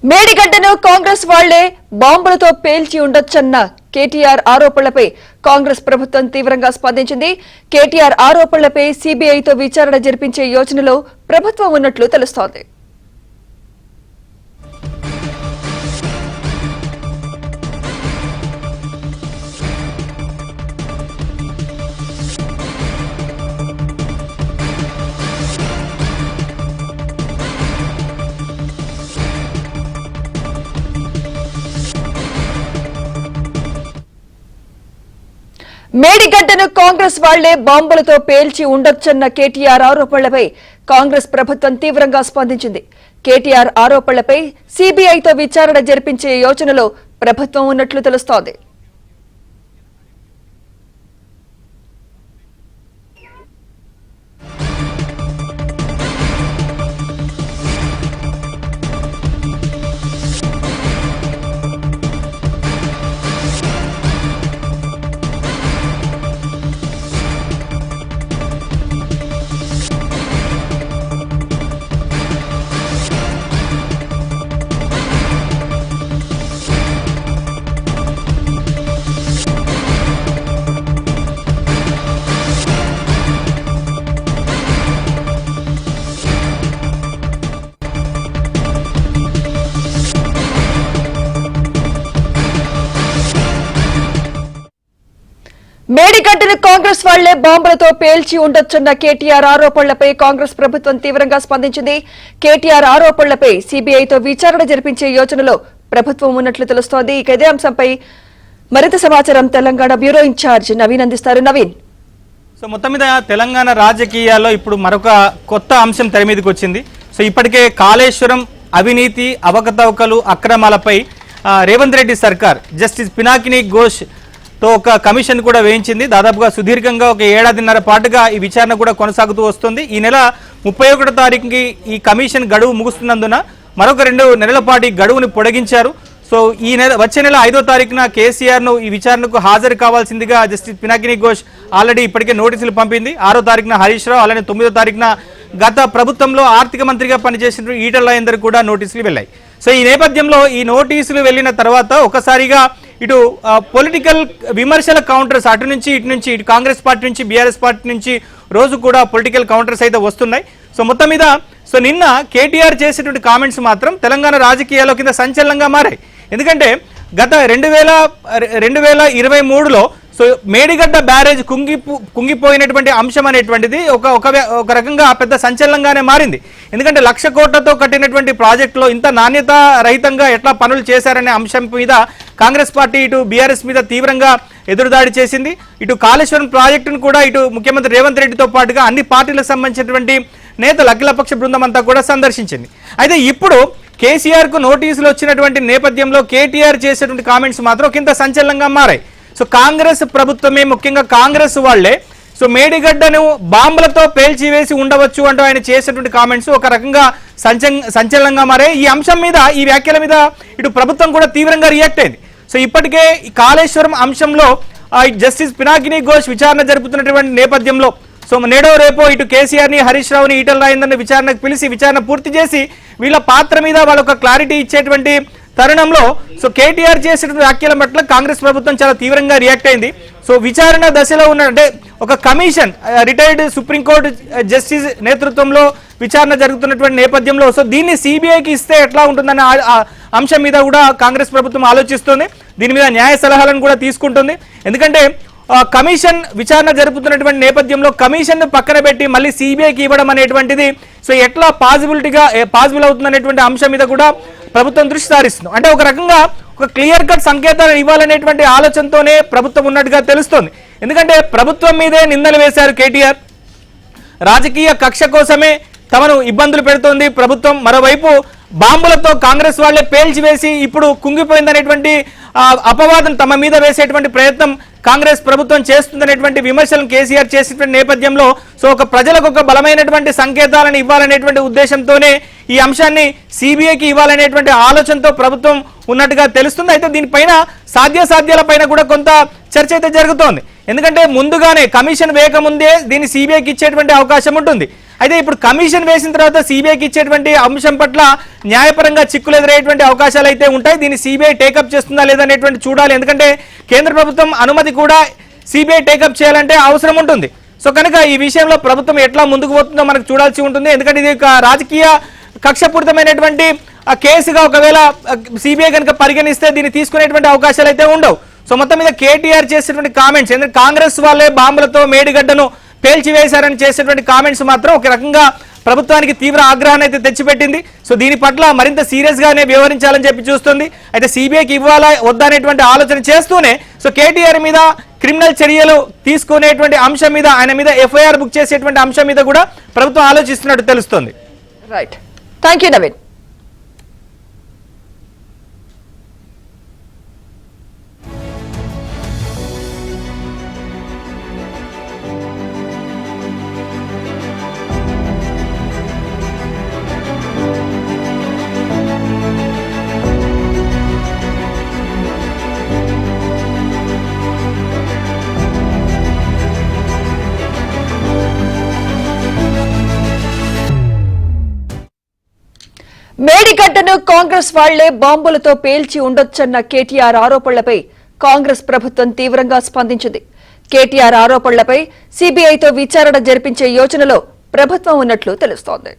మేడిగడ్డను కాంగ్రెస్ వాళ్లే బాంబులతో పేల్చి ఉండొచ్చన్న కేటీఆర్ ఆరోపణలపై కాంగ్రెస్ ప్రభుత్వం తీవ్రంగా స్పందించింది. కేటీఆర్ ఆరోపణలపై సీబీఐతో విచారణ జరిపించే యోచనలో ప్రభుత్వం ఉన్నట్లు తెలుస్తోంది. మేడిగడ్డను కాంగ్రెస్ వాళ్లే బాంబులతో పేల్చి ఉండొచ్చన్న కేటీఆర్ ఆరోపణలపై కాంగ్రెస్ ప్రభుత్వం తీవ్రంగా స్పందించింది. కేటీఆర్ ఆరోపణలపై సీబీఐతో విచారణ జరిపించే యోచనలో ప్రభుత్వం ఉన్నట్లు తెలుస్తోంది. మేడిగడ్డను కాంగ్రెస్ వాళ్లే బాంబులతో పేల్చి ఉండొచ్చన్న కేటీఆర్ ఆరోపణలపై కాంగ్రెస్ ప్రభుత్వం తీవ్రంగా స్పందించింది. కేటీఆర్ ఆరోపణలపై సీబీఐతో విచారణ జరిపించే యోచనలో ప్రభుత్వం ఉన్నట్లు తెలుస్తోంది. ఇక ఇదే అంశంపై మరింత సమాచారం తెలంగాణ బ్యూరో ఇన్ఛార్జ్ నవీన్ అందిస్తారు. నవీన్, సో మొత్తం మీద తెలంగాణ రాజకీయాల్లో ఇప్పుడు మరొక కొత్త అంశం తెర మీదకి వచ్చింది. సో ఇప్పటికే కాళేశ్వరం అవినీతి అవకతవకలు అక్రమాలపై రేవంత్ రెడ్డి సర్కార్ జస్టిస్ పినాకిని ఘోష్ తో ఒక కమిషన్ కూడా వేయించింది. దాదాపుగా సుదీర్ఘంగా ఒక ఏడాదిన్నర పాటుగా ఈ విచారణ కూడా కొనసాగుతూ వస్తుంది. ఈ నెల 31వ తారీఖుకి ఈ కమిషన్ గడువు ముగుస్తున్నందున మరొక 2 నెలల పాటు ఈ గడువుని పొడిగించారు. సో ఈ నెల వచ్చే నెల 5వ తారీఖున కేసీఆర్ను ఈ విచారణకు హాజరు కావాల్సిందిగా జస్టిస్ పినాకిని ఘోష్ ఆల్రెడీ ఇప్పటికే నోటీసులు పంపింది. 6వ తారీఖున హరీష్ రావు, అలానే 9వ తారీఖున గత ప్రభుత్వంలో ఆర్థిక మంత్రిగా పనిచేసిన ఈటల రాజేందర్ కూడా నోటీసులు వెళ్ళాయి. సో ఈ నేపథ్యంలో ఈ నోటీసులు వెళ్ళిన తర్వాత ఒకసారిగా ఇటు పొలిటికల్ విమర్శల కౌంటర్స్ అటు నుంచి ఇటు కాంగ్రెస్ పార్టీ నుంచి బీఆర్ఎస్ పార్టీ నుంచి రోజు కూడా పొలిటికల్ కౌంటర్స్ అయితే వస్తున్నాయి. సో మొత్తం మీద నిన్న కేటీఆర్ చేసేటువంటి కామెంట్స్ మాత్రం తెలంగాణ రాజకీయాల్లో కింద సంచలనంగా మారాయి. ఎందుకంటే గత 2023లో సో మేడిగడ్డ బ్యారేజ్ కుంగిపోయినటువంటి అంశం అనేటువంటిది ఒక రకంగా పెద్ద సంచలనంగానే మారింది. ఎందుకంటే 1,00,000 కోట్లతో కట్టినటువంటి ప్రాజెక్టులో ఇంత నాణ్యత రహితంగా ఎట్లా పనులు చేశారనే అంశం మీద కాంగ్రెస్ పార్టీ ఇటు బీఆర్ఎస్ మీద తీవ్రంగా ఎదురుదాడి చేసింది. ఇటు కాళేశ్వరం ప్రాజెక్టును కూడా ఇటు ముఖ్యమంత్రి రేవంత్ రెడ్డితో పాటుగా అన్ని పార్టీలకు సంబంధించినటువంటి నేతలు అఖిలపక్ష బృందం అంతా కూడా సందర్శించింది. అయితే ఇప్పుడు కేసీఆర్కు నోటీసులు వచ్చినటువంటి నేపథ్యంలో కేటీఆర్ చేసేటువంటి కామెంట్స్ మాత్రం కింద సంచలనంగా మారాయి. సో కాంగ్రెస్ ప్రభుత్వమే, ముఖ్యంగా కాంగ్రెస్ వాళ్లే సో మేడిగడ్డను బాంబులతో పేల్చివేసి ఉండవచ్చు అంటూ ఆయన చేసినటువంటి కామెంట్స్ ఒక రకంగా సంచలనంగా మారాయి. ఈ అంశం మీద, ఈ వ్యాఖ్యల మీద ఇటు ప్రభుత్వం కూడా తీవ్రంగా రియాక్ట్ అయింది. సో ఇప్పటికే ఈ కాళేశ్వరం అంశంలో జస్టిస్ పినాకిని ఘోష్ విచారణ జరుపుతున్నటువంటి నేపథ్యంలో సో నేడో రేపో ఇటు కేసీఆర్ని, హరీష్ రావుని, ఈటల రాజేందర్ని విచారణకు పిలిచి విచారణ పూర్తి చేసి వీళ్ళ పాత్ర మీద వాళ్ళొక క్లారిటీ ఇచ్చేటువంటి తరుణంలో సో కేటీఆర్ చేసేటువంటి వ్యాఖ్యల పట్ల కాంగ్రెస్ ప్రభుత్వం చాలా తీవ్రంగా రియాక్ట్ అయింది. సో విచారణ దశలో ఉన్న అంటే ఒక కమిషన్, రిటైర్డ్ సుప్రీంకోర్టు జస్టిస్ నేతృత్వంలో విచారణ జరుగుతున్నటువంటి నేపథ్యంలో సో దీన్ని సిబిఐకి ఇస్తే ఎట్లా ఉంటుందన్న అంశం మీద కూడా కాంగ్రెస్ ప్రభుత్వం ఆలోచిస్తుంది. దీని మీద న్యాయ సలహాలను కూడా తీసుకుంటుంది. ఎందుకంటే కమిషన్ విచారణ జరుపుతున్నటువంటి నేపథ్యంలో కమిషన్ పక్కన పెట్టి మళ్ళీ సిబిఐకి ఇవ్వడం అనేటువంటిది సో ఎట్లా పాసిబుల్ అవుతుందనేటువంటి అంశం మీద కూడా ప్రభుత్వం దృష్టి సారిస్తుంది. అంటే ఒక రకంగా ఒక క్లియర్ కట్ సంకేతాలు ఇవ్వాలనేటువంటి ఆలోచనతోనే ప్రభుత్వం ఉన్నట్టుగా తెలుస్తోంది. ఎందుకంటే ప్రభుత్వం మీదే నిందలు వేశారు కేటీఆర్. రాజకీయ కక్ష కోసమే తమను ఇబ్బందులు పెడుతోంది ప్రభుత్వం. మరోవైపు బాంబులతో కాంగ్రెస్ వాళ్లే పేల్చివేసి ఇప్పుడు కుంగిపోయిందనేటువంటి అపవాదం తమ మీద వేసేటువంటి ప్రయత్నం కాంగ్రెస్ ప్రభుత్వం చేస్తుందనేటువంటి విమర్శలను కేసీఆర్ చేసేటువంటి నేపథ్యంలో సో ఒక ప్రజలకు ఒక బలమైనటువంటి సంకేతాలను ఇవ్వాలనేటువంటి ఉద్దేశంతోనే ఈ అంశాన్ని సిబిఐకి ఇవ్వాలనేటువంటి ఆలోచనతో ప్రభుత్వం ఉన్నట్టుగా తెలుస్తుంది. అయితే దీనిపైన సాధ్యాసాధ్యాలపైన కూడా కొంత చర్చ అయితే జరుగుతోంది. ఎందుకంటే ముందుగానే కమిషన్ వేయకముందే దీన్ని సిబిఐకి ఇచ్చేటువంటి అవకాశం ఉంటుంది. అయితే ఇప్పుడు కమిషన్ వేసిన తర్వాత సిబిఐకి ఇచ్చేటువంటి అంశం పట్ల న్యాయపరంగా చిక్కులు ఎదురయ్యేటువంటి అవకాశాలు అయితే ఉంటాయి. దీన్ని సిబిఐ టేకప్ చేస్తుందా లేదనేటువంటి చూడాలి. ఎందుకంటే కేంద్ర ప్రభుత్వం అనుమతి కూడా సిబిఐ టేకప్ చేయాలంటే అవసరం ఉంటుంది. సో కనుక ఈ విషయంలో ప్రభుత్వం ఎట్లా ముందుకు పోతుందో మనకు చూడాల్సి ఉంటుంది. ఎందుకంటే ఇది ఒక రాజకీయ కక్షపూరితమైనటువంటి కేసుగా ఒకవేళ సిబిఐ కనుక పరిగణిస్తే దీన్ని తీసుకునేటువంటి అవకాశాలు అయితే ఉండవు. సో మొత్తం మీద కేటీఆర్ చేసేటువంటి కామెంట్స్, ఎందుకంటే కాంగ్రెస్ వాళ్ళే బాంబులతో మేడిగడ్డను పేల్చివేశారని చేసేటువంటి కామెంట్స్ మాత్రం ఒక రకంగా ప్రభుత్వానికి తీవ్ర ఆగ్రహాన్ని అయితే తెచ్చిపెట్టింది. సో దీని పట్ల మరింత సీరియస్ గానే వ్యవహరించాలని చెప్పి చూస్తుంది. అయితే సిబిఐకి ఇవ్వాలా వద్దా అనేటువంటి ఆలోచన చేస్తూనే సో కేటీఆర్ మీద క్రిమినల్ చర్యలు తీసుకునేటువంటి అంశం మీద, ఆయన మీద ఎఫ్ఐఆర్ బుక్ చేసేటువంటి అంశం మీద కూడా ప్రభుత్వం ఆలోచిస్తున్నట్టు తెలుస్తోంది. Right, thank you Naveen. మేడిగడ్డను కాంగ్రెస్ వాళ్లే బాంబులతో పేల్చి ఉండొచ్చన్న కేటీఆర్ ఆరోపణలపై కాంగ్రెస్ ప్రభుత్వం తీవ్రంగా స్పందించింది. కేటీఆర్ ఆరోపణలపై సీబీఐతో విచారణ జరిపించే యోచనలో ప్రభుత్వం ఉన్నట్లు తెలుస్తోంది.